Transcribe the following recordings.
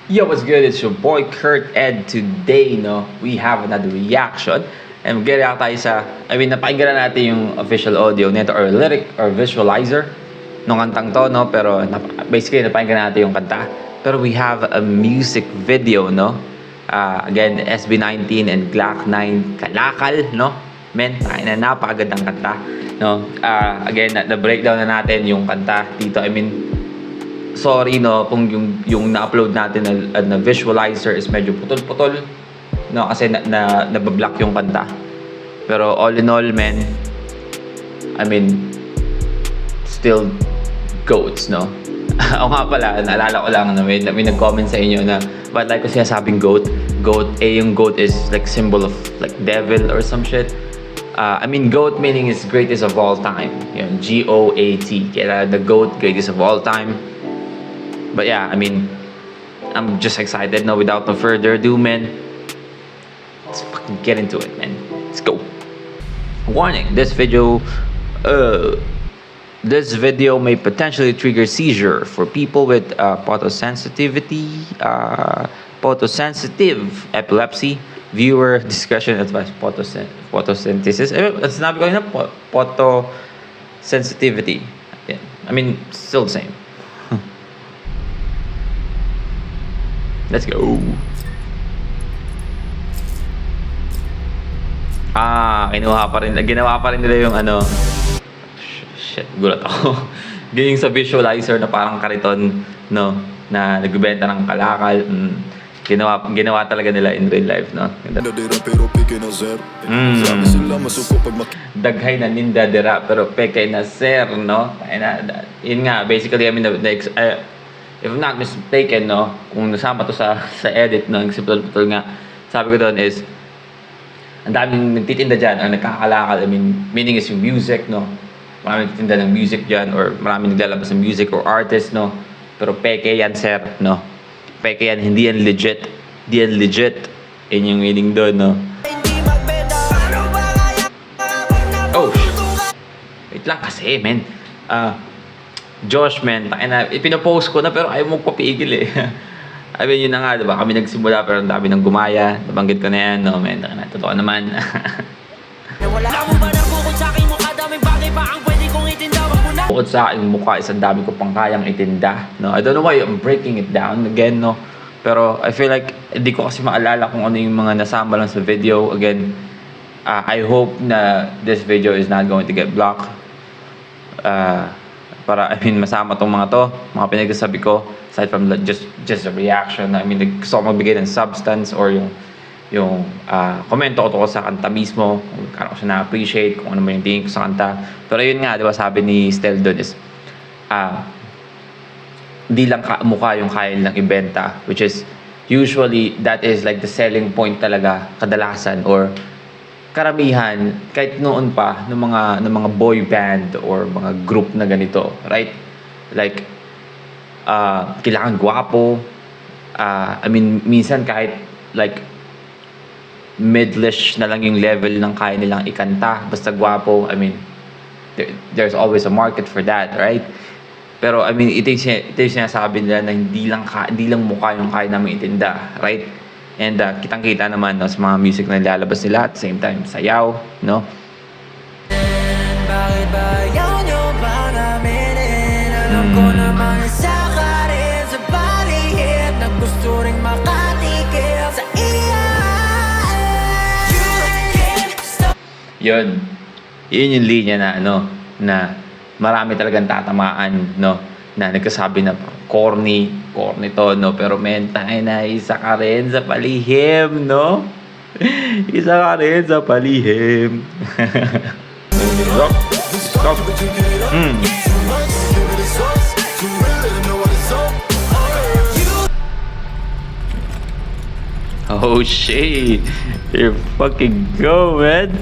Yo, what's good? It's your boy Kurt Ed. Today, no, we have another reaction. And mag-react tayo napakinggan na natin yung official audio nito or lyric or visualizer nung kantang to, no? Pero basically, napakinggan natin yung kanta. Pero we have a music video, no? Again, SB19 and Glock 9 Kalakal, no? Men, napakagandang kanta, no? Again, na-breakdown na natin yung kanta dito. Sorry no kung yung na-upload natin na visualizer is medyo putol-putol no kasi nabablock yung kanta. Pero all in all, man, still goats, no? Ako nga pala, naalala ko lang na may nag-comment sa inyo na ba't like ko sinasabing goat? Yung goat is like symbol of like devil or some shit. Goat meaning is greatest of all time. Yun, G-O-A-T. Kaya the goat, greatest of all time. But yeah, I'm just excited now. Without no further ado, man, let's fucking get into it, man. Let's go. Warning: this video may potentially trigger seizure for people with photosensitive epilepsy. Viewer discretion advised. Photosynthesis. Sinabi ko na photosensitivity. Yeah. Still the same. Let's go. Ginawa pa rin nila yung shit, gulat ako. Yung sa visualizer na parang kariton, no, na nagbebenta ng kalakal. Ginawa talaga nila in real life, no. Daghay na ninda dira pero peke na sir, no. Yun nga, basically, if I'm not mistaken, no, kung nasama to sa edit, no, yung putol nga, sabi ko doon is, ang daming nagtitinda dyan, ang nagkakalakal, meaning is yung music, no, maraming nagtitinda ng music dyan, or maraming naglalabas ng music or artist, no, pero peke yan, sir, no, peke yan, hindi yan legit, yun yung meaning doon, no. Oh, wait lang kasi, man, Josh, man, ipinopost ko na pero ayaw mo papigil eh. Yun na nga, diba? Kami nagsimula pero ang dami ng gumaya. Nabanggit ko na yan, no, man. Totoo naman. Bukod sa aking mukha, isang dami ko pang kayang itinda, no? I don't know why I'm breaking it down again, no? Pero I feel like, hindi ko kasi maalala kung ano yung mga nasama lang sa video. Again, I hope na this video is not going to get blocked. Para masama tong mga mga pinagsasabi ko aside from just a reaction. Gusto ko magbigay ng substance or yung komento ko to sa kanta mismo, kung kano ko siya na-appreciate, kung ano yung tingin ko sa kanta. Pero yun nga, diba, sabi ni Stel doon is di lang mukha yung kaya nilang ibenta, which is usually that is like the selling point talaga kadalasan or karamihan kahit noon pa ng mga boy band or mga group na ganito, right? Like kailangan gwapo. Minsan kahit like mid-lish na lang yung level ng kaya nilang ikanta basta gwapo. There's always a market for that, right? Pero ito yung sinasabi nila na hindi lang mukha yung kaya namin itinda, right? And kitang-kita naman, no, sa mga music na nilalabas nila at the same time, sayaw, no? Bakit ba ayaw nyo bang aminin? Alam ko naman isa ka rin sa palihim na gusto rin makatikil sa iya. Yun yung linya na na marami talagang tatamaan, no, na nagkasabi na corny to, no, pero mentay na isa ka rin sa palihim, no. Isa ka rin sa palihim. Stop. Oh shit, here fucking go, man.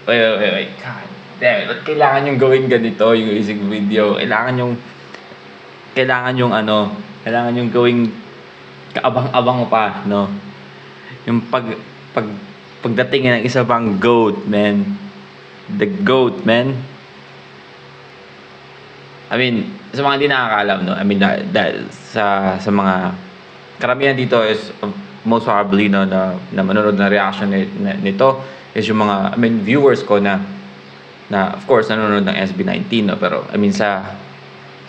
Wait. God damn it. Kailangan yung gawin ganito, yung music video. Kailangan yung gawing kaabang-abang pa, no? Yung pagdating ng isa pang goat, man. The goat, man. sa mga hindi nakakaalam, no, I mean, sa mga karamihan dito is most probably, no, na manonood na reaction nito is yung mga, I mean, viewers ko na of course nanonood ng SB19, no, pero I mean sa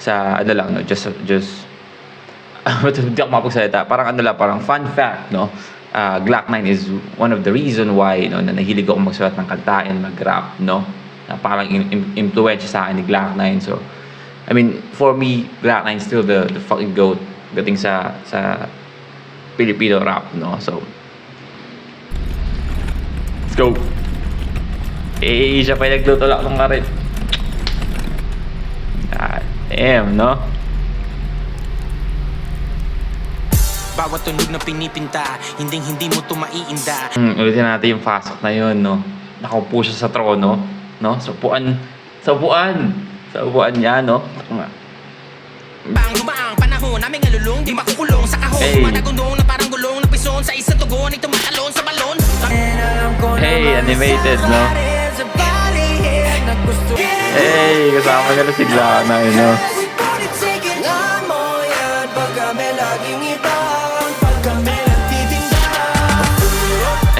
ano lang, no, just hindi ako mapagsalita, parang ano lang, parang fun fact, no, Glock 9 is one of the reason why, no, na nahilig ako magsulat ng kanta and mag-rap, no, na parang influence sa akin ni Glock 9. So I mean, for me, Glock 9 is still the fucking GOAT dating sa Filipino rap, no? So, let's go! Siya pa yung nagtutulak ng karit. God damn, no? Bawat tunog na pinipinta, hindi mo to maiinda. Ulitin natin yung pasok na yun, no? Nakaupo siya sa trono, no? Sa upuan niya, no? Bang dumaang panahon naming alulong, di makukulong sa kahon. Hey. Managundong na parang gulong ng pison sa isang tugon ay tumatalon sa balon. Hey, animated, no? Hey, kasama ka na si Glock 9, no?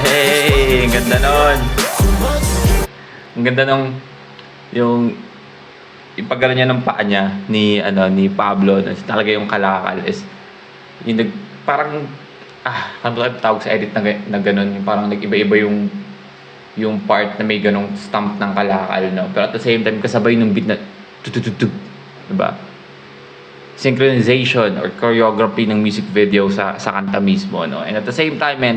Hey, ang ganda nun. Ang ganda nung yung pagkala niya ng paa niya ni Pablo, talaga yung kalakal is yung parang ano ba tawag sa edit na ganun, yung parang nag-iba-iba yung part na may ganong stamp ng kalakal, no, pero at the same time kasabay ng beat na tutututug, diba? Synchronization or choreography ng music video sa kanta mismo, no, and at the same time, man,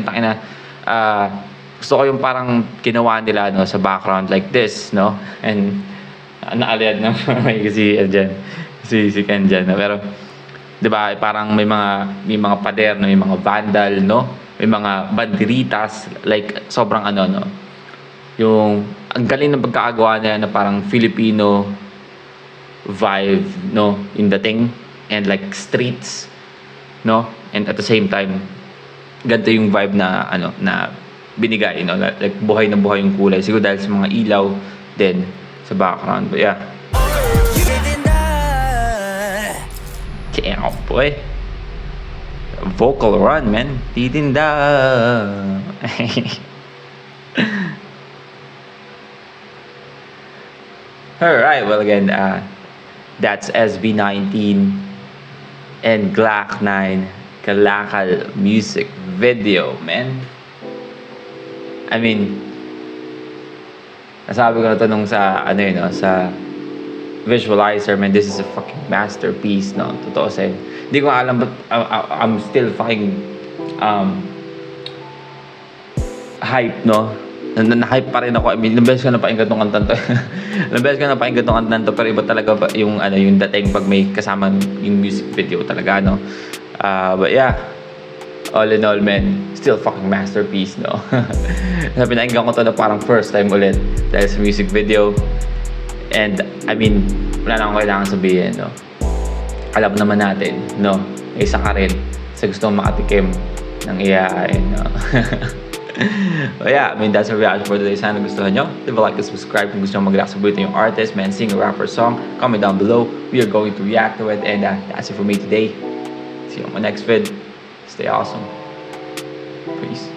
gusto ko yung parang ginawa nila, no, sa background like this, no, and naaliyad na may si Ken dyan, no? Pero di ba parang may mga pader, no? May mga vandal, no, may mga banderitas, like sobrang ano, no, yung ang galing ng pagkakagawa nila na parang Filipino vibe, no, in dating and like streets, no, and at the same time ganito yung vibe na na binigay, no, like buhay na buhay yung kulay, siguro dahil sa mga ilaw din sa background. But yeah, damn boy, vocal run, man. Titinda. Alright, well again, that's SB19 and Glock 9 Kalakal music video, man. I mean, nasabi ko na to nung sa sa visualizer, man, this is a fucking masterpiece, no, totoo sa'yo. Hindi ko alam, but I'm still fucking hype, no. Na-hype pa rin ako. I mean, ilang beses ko na pakinggan tong kantan to. Ilang beses ko na pakinggan tong kantan to, pero iba talaga yung yung dating pag may kasama yung music video talaga, no. But yeah, all in all, man, still fucking masterpiece, no. Pinakinggan ko to na parang first time ulit dahil sa music video. And I mean, wala na akong kailangan sabihin, no. Alam naman natin, no, isa ka rin sa gusto mong makatikim ng iyain, no. But yeah, I mean, that's our reaction for today. Sana gustuhan nyo. Leave a like and subscribe kung gusto nyo mag-react sa buhay yung artist, man, singer, rapper, song. Comment down below. We are going to react to it. And that's it for me today. See you on my next vid. Stay awesome. Peace.